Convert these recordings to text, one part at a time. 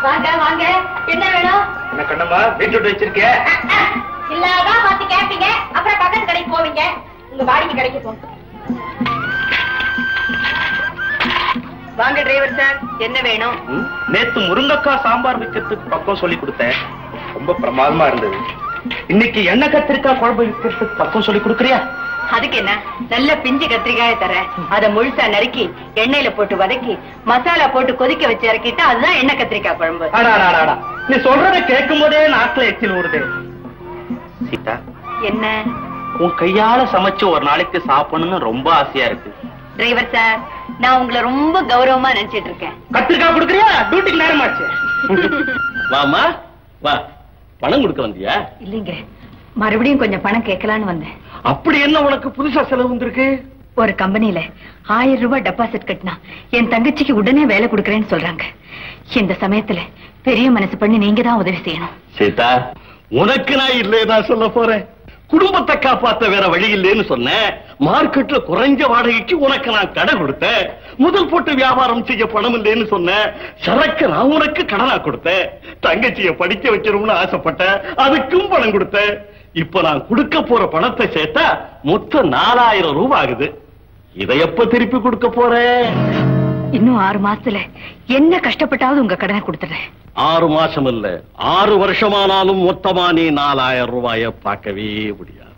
வாங்க வாங்க, என்ன வேணும்? என்ன கண்ணம்மா வீட்டு வச்சிருக்க? இல்லாதான் பார்த்து கேட்பீங்க, அப்புறம் பக்கத்து கடைக்கு போவீங்க. உங்க வாடகை கடைக்கு போங்க. வாங்க டிரைவர் சார், என்ன வேணும்? நேத்து முருங்கக்காய் சாம்பார் வைக்கிறதுக்கு பக்கம் சொல்லி கொடுத்தேன், ரொம்ப பிரமாதமா இருந்தது. இன்னைக்கு எண்ணெய் கத்திரிக்காய் குழம்பு வைக்கிறதுக்கு பக்கம் சொல்லி கொடுக்குறியா? அதுக்கு என்ன, நல்ல பிஞ்சு கத்திரிக்காய தரேன். அதை முழுசா நறுக்கி எண்ணெயில போட்டு வதக்கி மசாலா போட்டு கொதிக்க வச்சு இறக்கிட்டா அதுதான் எண்ணெய் கத்திரிக்காய் குழம்பு. நீ சொல்றதை கேட்கும் போதே நாக்குல எச்சில் ஊறுது. சீதா, என்ன? உன் கையால சமைச்சு ஒரு நாளைக்கு சாப்பிடணும்னு ரொம்ப ஆசையா இருக்கு. டிரைவர் சார், நான் உங்களை ரொம்ப கௌரவமா நினைச்சிட்டு இருக்கேன். கத்திரிக்காய் கொடுக்குறியா? டியூட்டிக்கு நேரமாச்சு. வாமா வா, பணம் கொடுக்க வந்தியா? இல்லைங்க, மறுபடியும் கொஞ்சம் பணம் கேட்கலான்னு வந்தேன். அப்படி என்ன உனக்கு புதுசா செலவு வந்திருக்கு? ஒரு கம்பெனில 1000 ரூபாய் டெபாசிட் கட்டினா என் தங்கச்சிக்கு உடனே வேலை கொடுக்கறேன்னு சொல்றாங்க. இந்த சமயத்துல பெரிய மனசு பண்ணி நீங்க தான் உதவி செய்யணும். சீதா, உனக்கு நான் இல்லையே சொல்ல போறேன். குடும்பத்தை காப்பாத்த வேற வழி இல்லைன்னு சொன்னேன். மார்க்கெட்ல குறைஞ்ச வாடகைக்கு உனக்கு நான் கடை கொடுத்தேன். முதல் போட்டு வியாபாரம் செய்ய பணம் இல்லைன்னு சொன்னேன். சரக்கு நான் உனக்கு கடனா கொடுத்தேன். தங்கச்சிய படிக்க வைக்கணும்னு ஆசைப்பட்டேன், அதுக்கும் பணம் கொடுத்தேன். இப்ப நான் கொடுக்க போற பணத்தை சேர்த்தா மொத்தம் 4000 ரூபாய் ஆகுது. இதை எப்ப திருப்பி கொடுக்க போறேன்? இன்னும் 6 மாசத்துல என்ன கஷ்டப்பட்டாவது உங்க கடனை கொடுத்துறேன். 6 மாசம் இல்ல, 6 வருஷமானாலும் மொத்தமா நீ 4000 ரூபாய பார்க்கவே முடியாது.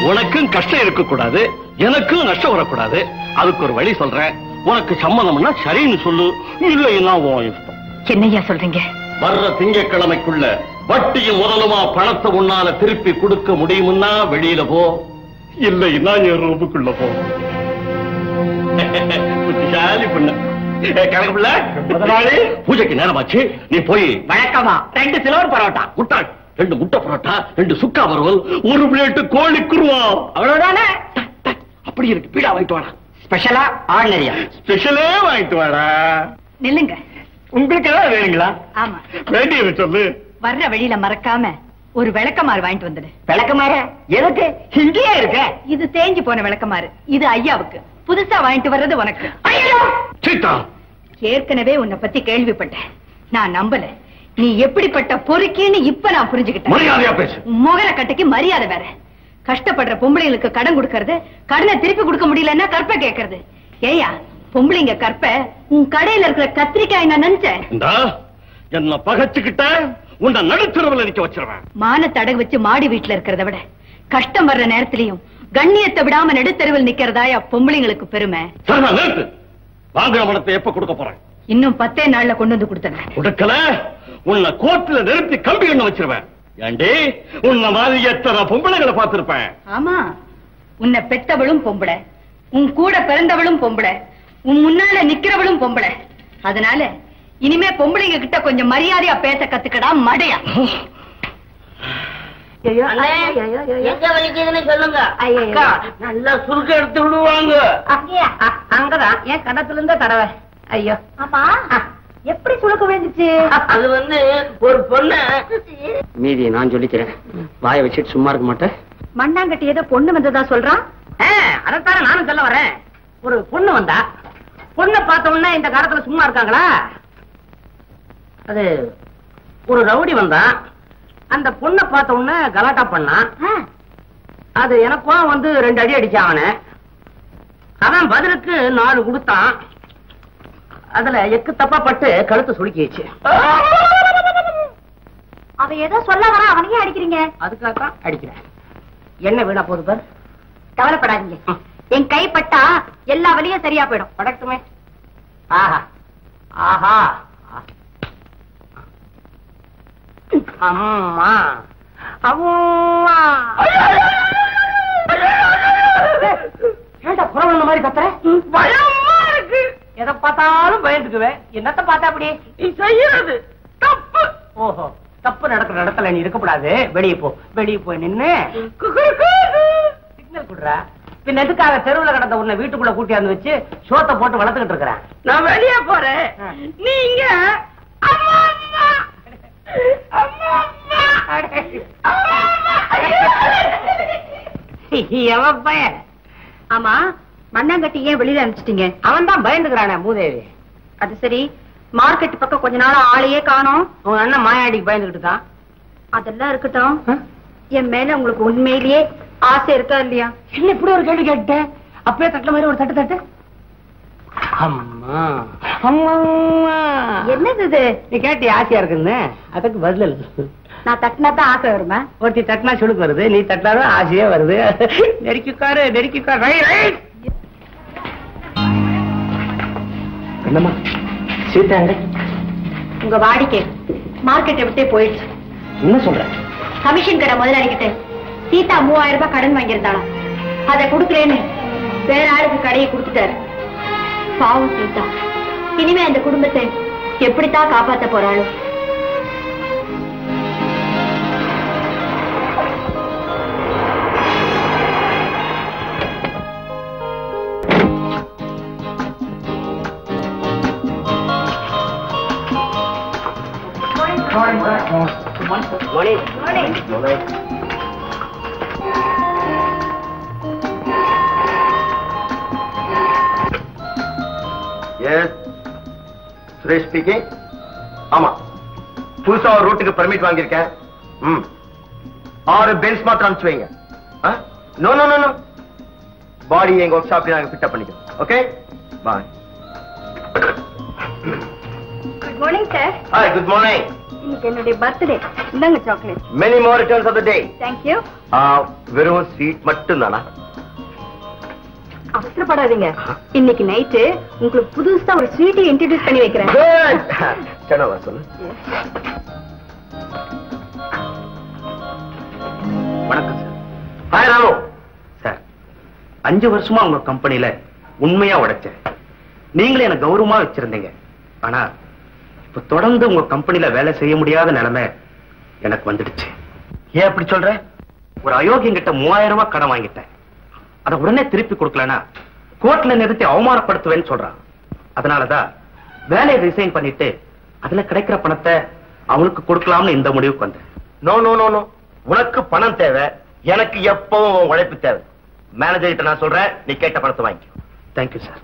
உனக்கும் கஷ்டம் இருக்க கூடாது, எனக்கும் நஷ்டம் வரக்கூடாது. அதுக்கு ஒரு வழி சொல்றேன். உனக்கு சம்மதம்னா சரின்னு சொல்லு, இல்லைன்னா உன் இஷ்டம். என்னையா சொல்றீங்க? வர்ற திங்கட்கிழமைக்குள்ள வட்டியும் முதலுமா பணத்தை உன்னால திருப்பி கொடுக்க முடியும்னா வெளியில போ, இல்லைன்னா என் ரூமுக்குள்ள போ. புத்திசாலி பொண்ணு. கணக்கு முதலாளி, பூஜைக்கு நேரமாச்சு, நீ போய் வழக்கமா 2 சிலோர் பரோட்டா, முட்டாள் 2 முட்டை பரோட்டா, 2 சுக்கா வறுவல், 1 பிளேட் கோழி குருவா, அவ்வளவுதானே? அப்படி இருக்கு, பீடா வாங்கிட்டு வாடா. ஸ்பெஷலா ஆர்டினரியா? ஸ்பெஷலே வாங்கிட்டு வாடா. நில்லுங்க. உங்களுக்கு ஏதாவது வேணுங்களா? ஆமா, வேண்டியது சொல்லு. வர்ற வழியில மறக்காம ஒரு விளக்கமாறு வாங்கிட்டு வந்துடு. விளக்கமாறு எதுக்கு? இங்கேயே இருக்க. இது தேஞ்சு போன விளக்கமாறு, இது ஐயாவுக்கு. புதுசா வாங்கிட்டு வர்றது உனக்கு. சீதா, ஏற்கனவே உன்னை பத்தி கேள்விப்பட்டேன், நான் நம்பல. நீ எப்படிப்பட்ட பொறுக்கின்னு இப்ப நான் புரிஞ்சுக்கிட்டேன். மரியாதையா பேசு. முகர கட்டைக்கு மரியாதை வேற. கஷ்டப்படுற பொம்பளைங்களுக்கு கடன் கொடுக்கறது, கடனை திருப்பி கொடுக்க முடியலன்னா கற்பை கேட்கறது. ஏயா, பொம்பளைங்க கற்ப உன் கடையில இருக்கிற கத்திரிக்காய் நான் நினைச்சேன். என்ன பகச்சுக்கிட்ட உன்னை நடுத்தரவுல நிக்க வச்சிருவேன். மானத்தை அடகு வச்சு மாடி வீட்டுல இருக்கிறத விட கஷ்டம் வர்ற நேரத்திலையும் கண்ணியத்தை விடாம நடுத்தருவில் நிக்கிறதாயா பொம்பளைங்களுக்கு பெருமை. வாங்குற பணத்தை எப்ப கொடுக்க போறேன்? இன்னும் 10 நாள்ல கொண்டு வந்து கொடுத்தேன். கொடுக்கல உன்னை கோர்ட்ல நிறுத்தி கம்பி எண்ண வச்சிருவேன். ஏண்டி, உன்னை மாதிரி எத்தனை பொம்பளைகளை பார்த்திருப்பேன். ஆமா, உன்னை பெத்தவளும் பொம்பளை, உன் கூட பிறந்தவளும் பொம்பளை, உன் முன்னால நிக்கிறவளும் பொம்பளை. அதனால இனிமே பொம்பளைங்க கிட்ட கொஞ்சம் மரியாதையா பேச கத்துக்கடா மடையா. எங்க வலிக்குதுன்னு சொல்லுங்க. நல்லா சுருக்க எடுத்து விடுவாங்க. அங்கதான் என் கணத்துல இருந்த தடவை. ஐயோ, ஆமா, எப்படி சுழுக்க விழுந்துச்சு? அது வந்து ஒரு பொண்ணு. மீதியை நான் சொல்லிக்கிறேன், வாயை வச்சுட்டு சும்மா இருக்க மாட்டேன். மண்ணாங்கட்டி ஏதோ பொண்ணு வந்ததா சொல்றான். அதைத்தான நானும் சொல்ல வரேன். ஒரு பொண்ணு வந்தா, பொண்ணை பார்த்த உடனே இந்த காலத்துல சும்மா இருக்காங்களா? அது ஒரு ரவுடி வந்தா, அந்த பொண்ணை பார்த்த உடனே கலாட்டா பண்ணான். அது எனக்கும் வந்து 2 அடி அடிச்சான் அவனை. அவன் பதிலுக்கு 4 கொடுத்தான். அதுல எக்கு தப்பா பட்டு கழுத்து சுளுக்கிடுச்சு. அவ ஏதோ சொல்ல வர, அவனையே அடிக்கிறீங்க. அதுக்காகத்தான் அடிக்கிறேன். என்ன வீணா போகுது பார். கவலைப்படாதீங்க, என் கைப்பட்டா எல்லா வழியும் சரியா போயிடும். படட்டுமே. ஆஹா ஆஹா, அம்மா அம்மா. ஏண்டா குரல் மாதிரி கத்துற? பயமா இருக்கு. எதை பார்த்தாலும் பயந்துக்குவேன். என்னத்த பார்த்தா அப்படி? நீ செய்யறது தப்பு. ஓஹோ, தப்பு நடக்கிற இடத்துல நீ இருக்கக்கூடாது. வெளியே போ, வெளியே போய் நின்னு சிக்னல் குடுற. பின் எதுக்காக தெருவுல கடந்த உன்னை வீட்டுக்குள்ள கூட்டியாந்து வச்சு சோத்தை போட்டு வளர்த்துக்கிட்டு இருக்கிறேன்? நான் வெளியே போறேன், நீங்க எவன் பையன்? ஆமா, மண்ணாங்கட்டி ஏன் வெளியில அனுப்பிச்சிட்டீங்க? அவன் தான் பயந்துக்கிறானே மூதேவி. அது சரி, மார்க்கெட் பக்கம் கொஞ்ச நாள் ஆளையே காணோம். உங்க அண்ணன் மாயாடிக்கு பயந்துகிட்டு இருக்கான். அதெல்லாம் இருக்கட்டும். என் மேல உங்களுக்கு உண்மையிலேயே ஆசை இருக்கா இல்லையா? என்ன இப்படி ஒரு கேள்வி கேட்டேன்? அப்பவே தட்டுல மாதிரி ஒரு தட்டு தட்டு. அம்மா அம்மா என்னது இது? நீ கேட்டி ஆசையா இருக்குன்னு அதுக்கு பதில் இல்லை. நான் தட்டினா தான் ஆசை வருமா? ஒருத்தி தட்டினா சுடுக்கு வருது, நீ தட்டினாலும் ஆசையே வருது. நெருக்கிக்காரு நெருக்கிக்காரு. என்னம்மா சீட்டாங்க? உங்க வாடிக்கை மார்க்கெட்டை விட்டே போயிடுச்சு. என்ன சொல்ற? கமிஷன் கடை முதலாளிகிட்ட சீதா 3000 ரூபாய் கடன் வாங்கியிருந்தாளா, அதை கொடுக்கலன்னு வேற ஆளுக்கு கடையை கொடுத்துட்டாரு. பாவம் சீதா, இனிமே அந்த குடும்பத்தை எப்படித்தான் காப்பாத்த போறாளோ? சுரேஷ் ஸ்பீக்கிங். ஆமா, புதுசா ஒரு ரூட்டுக்கு பெர்மிட் வாங்கியிருக்கேன். 6 பென்ஸ் மாத்திரம் அனுப்பிச்சு வைங்க. நோ நோ நோ, பாடி எங்க ஒர்க் ஷாப்ல நாங்க ஃபிட் பண்ணிக்கிறோம். Okay, bye. Good morning sir. Hi, good morning. இன்னைக்கு என்னுடைய பர்த்டே. இந்தாங்க chocolate. Many more returns of the day. Thank you. வெறும் ஸ்வீட் மட்டும் தானா? அவசரப்படாதீங்க, இன்னைக்கு நைட்டு உங்களுக்கு புதுசா ஒரு ஸ்வீட்டை இன்ட்ரோடியூஸ் பண்ணி வைக்கிறேன். சொல்லு. வணக்கம் சார். ஹாய் ராமு. சார், 5 வருஷமா உங்க கம்பெனில உண்மையா உடைச்சேன். நீங்களே எனக்கு கௌரவமா வச்சிருந்தீங்க. ஆனா இப்ப தொடர்ந்து உங்க கம்பெனில வேலை செய்ய முடியாத நிலைமை எனக்கு வந்துடுச்சு. ஏன் அப்படி சொல்ற? ஒரு அயோக்கியங்கிட்ட 3000 ரூபாய் கடன் வாங்கிட்டேன். அதை உடனே திருப்பி கொடுக்கலனா கோர்ட்ல நிறுத்தி அவமானப்படுத்துவேன்னு சொல்றான். அதனாலதான் வேலையை ரிசைன் பண்ணிட்டு அதுல கிடைக்கிற பணத்தை அவனுக்கு கொடுக்கலாம்னு இந்த முடிவுக்கு வந்தேன். நோ நோ நோ நோ, உனக்கு பணம் தேவை, எனக்கு எப்பவும் உழைப்பு தேவை. மேனேஜர் கிட்ட நான் சொல்றேன், நீ கேட்ட பணத்தை வாங்கிக்கோ. Thank you sir.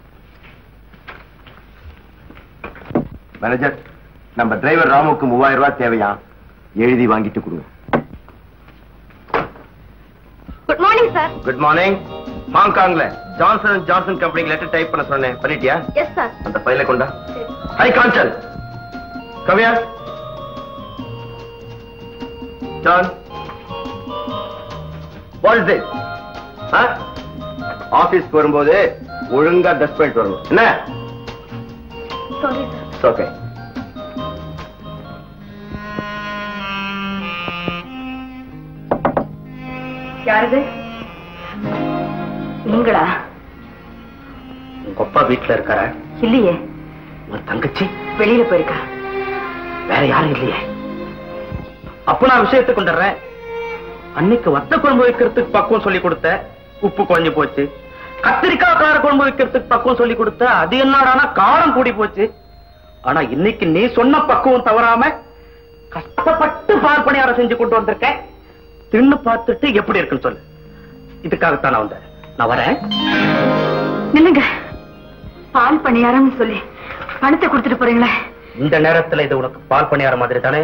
மேனேஜர், நம்ம டிரைவர் ராமுக்கு 3000 ரூபாய் தேவையா? எழுதி வாங்கிட்டு கொடுங்க. Good morning sir. Good morning. ஹாங்காங்ல ஜான்சன் ஜான்சன் கம்பெனிக்கு லெட்டர் டைப் பண்ண சொன்னேன், பண்ணிட்டியா? Yes sir. அந்த ஃபைலை கொண்டா. ஹை காஞ்சல், கவியா, ஜான், வாட் இஸ் திஸ்? ஆபீஸ்க்கு வரும்போது ஒழுங்கா ட்ரெஸ் பண்ணிட்டு வரணும். என்ன? Sorry sir. ஓகே. யாரது? நீங்களா? உங்க அப்பா வீட்டுல இருக்கார? இல்லையே. உங்க தங்கச்சி வெளியில போயிருக்கா. வேற யாரும் இல்லையே. அப்ப நான் விஷயத்துக்கு கொண்டுறேன். அன்னைக்கு வத்த குழம்பு வைக்கிறதுக்கு பக்குவம் சொல்லி கொடுத்த, உப்பு குறைஞ்சு போச்சு. கத்திரிக்காய் கார குழம்பு வைக்கிறதுக்கு பக்குவம் சொல்லி கொடுத்த, அது என்னடானா காரம் கூடி போச்சு. ஆனா இன்னைக்கு நீ சொன்ன பக்குவம் தவறாம கஷ்டப்பட்டு பால் பணியாரம் செஞ்சு கொண்டு வந்திருக்கேன். தின்னு பார்த்துட்டு எப்படி இருக்குன்னு சொல்லு. இதுக்காகத்தான் நான் வந்தேன். நான் வரேன். நில்லுங்க. பால் பணியாரம் சொல்லி பணத்தை கொடுத்துட்டு போறீங்களே. இந்த நேரத்துல இது உனக்கு பால் பணியாரம் மாதிரி தானே?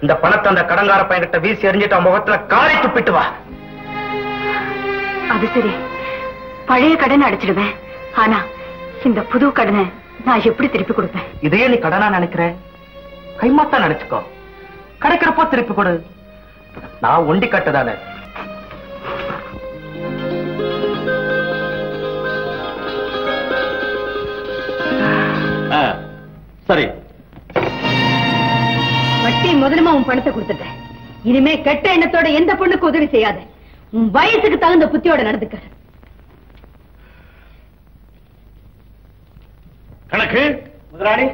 இந்த பணத்தை அந்த கடங்கார பையன்கிட்ட வீசி எறிஞ்சிட்டு அவன் முகத்துல காரை துப்பிட்டு வா. அது சரி, பழைய கடனை அடைச்சிடுவேன். ஆனா இந்த புது கடனை நான் எப்படி திருப்பி கொடுப்பேன்? இதையே நீ கடனா நினைக்கிற? கைமாத்தா நினைச்சுக்கோ. கிடைக்கிறப்போ திருப்பி கொடு. நான் ஒண்டி கட்டுதானே. சரி, வட்டி முதலமா உன் பணத்தை கொடுத்துட்டேன். இனிமே கெட்ட எண்ணத்தோட எந்த பொண்ணுக்கு உதவி செய்யாத. உன் வயசுக்கு தகுந்த புத்தியோட நடந்துக்க. கணக்கு முதலாளி,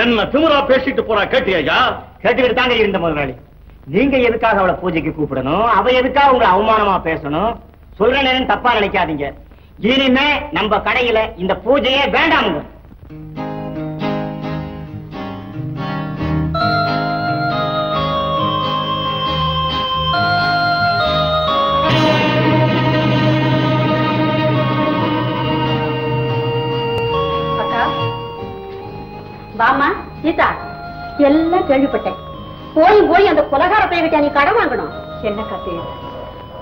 என்ன திமிரா பேசிட்டு போறா கேட்டியா? கேட்டுக்கிட்டு தாங்க இருந்த முதலாளி. நீங்க எதுக்காக அவளை பூஜைக்கு கூப்பிடணும்? அவ எதுக்காக உங்களை அவமானமா பேசணும்? சொல்றேன்னு தப்பா நினைக்காதீங்க. இனிமே நம்ம கடையில இந்த பூஜையே வேண்டாமுங்க. வாமா சீதா, எல்லாம் கேள்விப்பட்டேன். போய் அந்த கொலகார பையன்கிட்ட நீ கடன் வாங்கணும். என்ன கதை?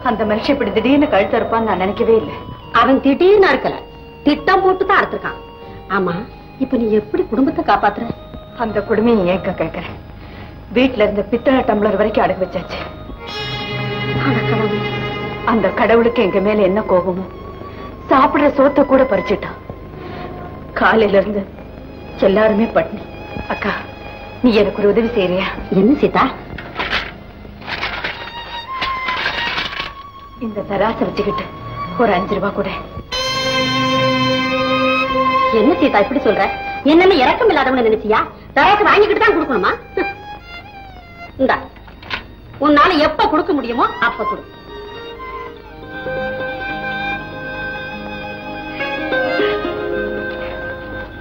அந்த மனுஷன் இப்படி திடீர்னு கழுத்து இருப்பான்னு நான் நினைக்கவே இல்லை. அவன் திடீர்னு அறுக்கல, திட்டம் போட்டுதான் அறுத்திருக்கான். ஆமா, இப்ப நீ எப்படி குடும்பத்தை காப்பாத்துற? அந்த குடுமையை ஏக்க கேட்கிறேன். வீட்டுல இருந்த பித்தளை டம்ளர் வரைக்கும் அடகு வச்சாச்சு. அந்த கடவுளுக்கு எங்க மேல என்ன கோபமோ, சாப்பிடுற சோத்தை கூட பறிச்சுட்டான். காலையில இருந்து எல்லாருமே பட்னி. அக்கா, நீ எனக்கு ஒரு உதவி செய்யறியா? என்ன சீதா? இந்த தராசை வச்சுக்கிட்டு ஒரு 5 ரூபாய் கூட. என்ன சீதா இப்படி சொல்ற? என்னன்னு இறக்கம் இல்லாதவன நினைச்சியா? தராசை வாங்கிக்கிட்டு தான் கொடுக்கணுமா? இந்தா, உன்னால எப்ப கொடுக்க முடியுமோ அப்ப கொடு.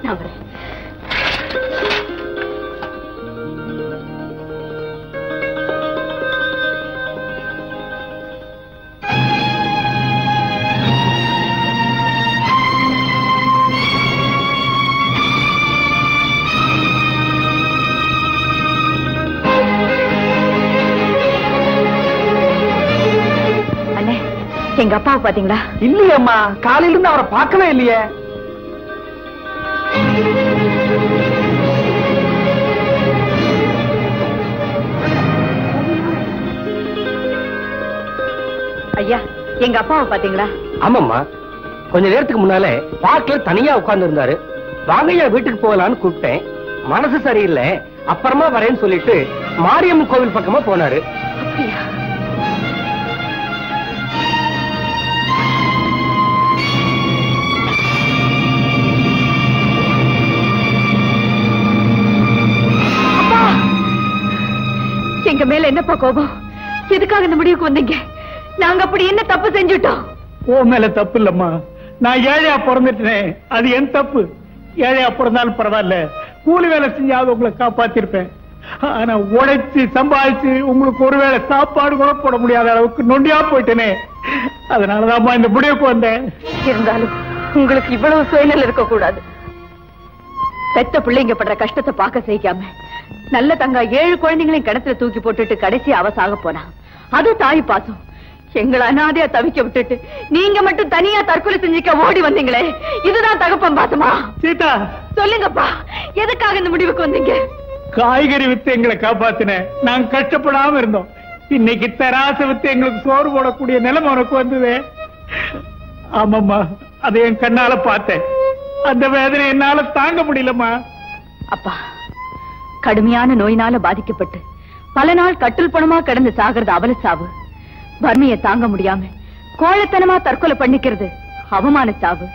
நான் வரேன். எங்க அப்பாவை பாத்தீங்களா? இல்லையம்மா, காலையில இருந்து அவரை பார்க்கவே இல்லையே. ஐயா, எங்க அப்பாவை பாத்தீங்களா? ஆமாம்மா, கொஞ்ச நேரத்துக்கு முன்னாலே பார்க்ல தனியா உட்கார்ந்து இருந்தாரு. வாங்கய்யா வீட்டுக்கு போகலான்னு கூப்பிட்டேன். மனசு சரியில்லை, அப்புறமா வரேன்னு சொல்லிட்டு மாரியம்மன் கோவில் பக்கமா போனாரு. அப்படியா? எங்க மேல என்னப்பா கோபம்? எதுக்காக இந்த முடிவுக்கு வந்தீங்க? நாங்க அப்படி என்ன தப்பு செஞ்சுட்டோம்? ஓ மேல தப்பு இல்லம்மா, நான் ஏழையா பிறந்துட்டேன், அது என் தப்பு. ஏழையா பிறந்தாலும் பரவாயில்ல, கூலி வேலை செஞ்சாவது உங்களை காப்பாத்திருப்பேன். ஆனா உழைச்சு சம்பாதிச்சு உங்களுக்கு ஒருவேளை சாப்பாடு கூட போட முடியாத அளவுக்கு நொண்டியா போயிட்டேனே, அதனாலதான் இந்த முடிவுக்கு வந்தேன். இருந்தாலும் உங்களுக்கு இவ்வளவு சுயநலம் இருக்க கூடாது. பெத்த பிள்ளைங்க படுற கஷ்டத்தை பார்க்க செய்யாம நல்ல தங்கா 7 குழந்தைங்களையும் கிணத்துல தூக்கி போட்டுட்டு கடைசி அவ சாக போனா. அது தாய் பாசம். எங்களை அனாதையா தவிக்க விட்டுட்டு நீங்க மட்டும் தனியா தற்கொலை செஞ்சுக்க ஓடி வந்தீங்களே, இதுதான் தகப்பன் பாசமா? சீதா, சொல்லுங்கப்பா, எதுக்காக இந்த முடிவுக்கு வந்தீங்க? காய்கறி வித்து எங்களை காப்பாத்தின, நாங்க கஷ்டப்படாம இருந்தோம். இன்னைக்கு தராசை வித்து எங்களுக்கு சோறு போடக்கூடிய நிலைமை உனக்கு வந்தது. ஆமாம்மா, அதை என் கண்ணால பார்த்தேன். அந்த வேதனை என்னால தாங்க முடியலம்மா. அப்பா, கடுமையான நோயினால பாதிக்கப்பட்டு பல நாள் கட்டில் பணமா கிடந்து சாகிறது அவல சாவு. வறுமையை தாங்க முடியாம கோழைத்தனமா தற்கொலை பண்ணிக்கிறது அவமான சாவு.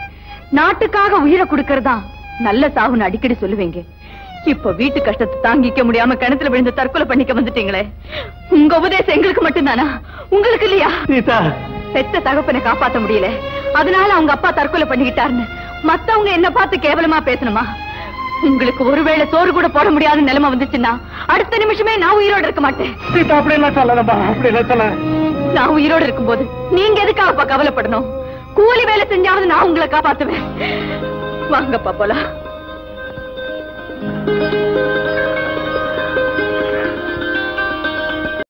நாட்டுக்காக உயிரை கொடுக்கறதா நல்ல சாவுன்னு அடிக்கடி சொல்லுவீங்க. இப்ப வீட்டு கஷ்டத்தை தாங்கிக்க முடியாம கிணத்துல விழுந்து தற்கொலை பண்ணிக்க வந்துட்டீங்களே, உங்க உபதேசம் எங்களுக்கு மட்டும்தானா? உங்களுக்கு இல்லையா? பெத்த தகப்பனை காப்பாத்த முடியல, அதனால அவங்க அப்பா தற்கொலை பண்ணிக்கிட்டாருன்னு மத்தவங்க என்ன பார்த்து கேவலமா பேசணுமா? உங்களுக்கு ஒருவேளை சோறு கூட போட முடியாத நிலைமை வந்துச்சுன்னா அடுத்த நிமிஷமே நான் உயிரோடு இருக்க மாட்டேன். நான் உயிரோடு இருக்கும்போது நீங்க எதுக்காக கவலைப்படணும்? கூலி வேலை செஞ்சாவது நான் உங்களை காப்பாத்துவேன். வாங்கப்பா போலாம்.